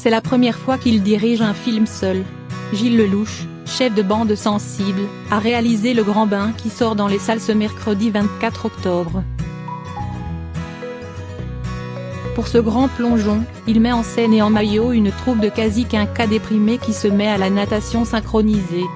C'est la première fois qu'il dirige un film seul. Gilles Lellouche, chef de bande sensible, a réalisé Le Grand Bain qui sort dans les salles ce mercredi 24 octobre. Pour ce grand plongeon, il met en scène et en maillot une troupe de quasi-quinquas déprimés qui se met à la natation synchronisée.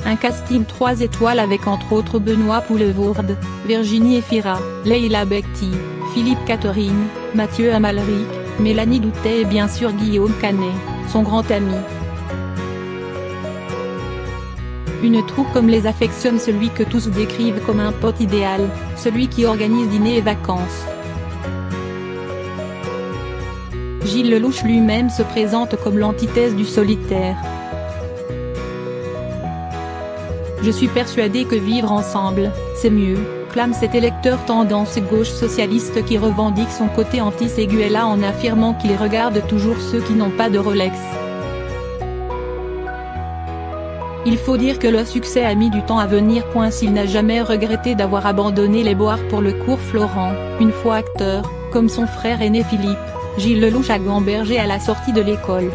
Un casting 3 étoiles avec entre autres Benoît Poelvoorde, Virginie Efira, Leila Bekti, Philippe Catherine, Mathieu Amalric, Mélanie Doutet et bien sûr Guillaume Canet, son grand ami. Une troupe comme les affectionne celui que tous décrivent comme un pote idéal, celui qui organise dîner et vacances. Gilles Lellouche lui-même se présente comme l'antithèse du solitaire. Je suis persuadé que vivre ensemble, c'est mieux, clame cet électeur tendance gauche socialiste qui revendique son côté anti-Séguéla en affirmant qu'il regarde toujours ceux qui n'ont pas de Rolex. Il faut dire que le succès a mis du temps à venir. S'il n'a jamais regretté d'avoir abandonné les boires pour le cours Florent, une fois acteur, comme son frère aîné Philippe, Gilles Lellouche a gambergé à la sortie de l'école.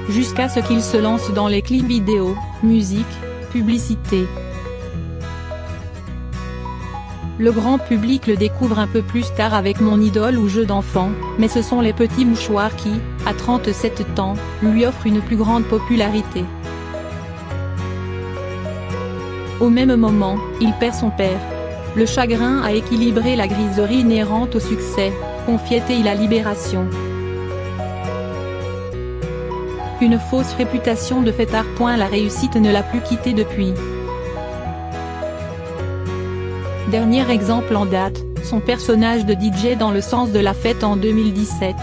Jusqu'à ce qu'il se lance dans les clips vidéo, musique, publicité. Le grand public le découvre un peu plus tard avec Mon idole ou Jeux d'enfant, mais ce sont les petits mouchoirs qui, à 37 ans, lui offrent une plus grande popularité. Au même moment, il perd son père. Le chagrin a équilibré la griserie inhérente au succès, confiait-il à Libération. Une fausse réputation de fêtard. La réussite ne l'a plus quitté depuis. Dernier exemple en date, son personnage de DJ dans Le Sens de la Fête en 2017.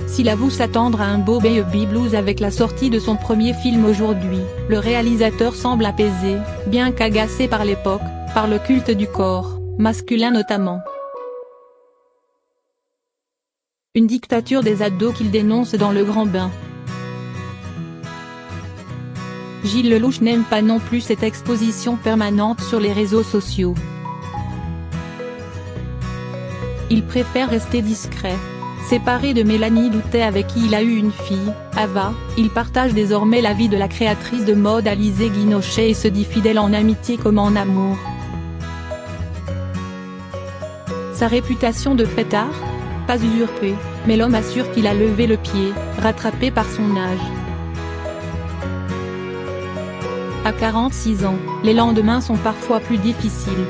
S'il avoue s'attendre à un beau baby blues avec la sortie de son premier film aujourd'hui, le réalisateur semble apaisé, bien qu'agacé par l'époque, par le culte du corps, masculin notamment. Une dictature des ados qu'il dénonce dans Le Grand Bain. Gilles Lellouche n'aime pas non plus cette exposition permanente sur les réseaux sociaux. Il préfère rester discret. Séparé de Mélanie Doutet avec qui il a eu une fille, Ava, il partage désormais la vie de la créatrice de mode Alizée Guinochet et se dit fidèle en amitié comme en amour. Sa réputation de fêtard ? Pas usurpée, mais l'homme assure qu'il a levé le pied, rattrapé par son âge. À 46 ans, les lendemains sont parfois plus difficiles.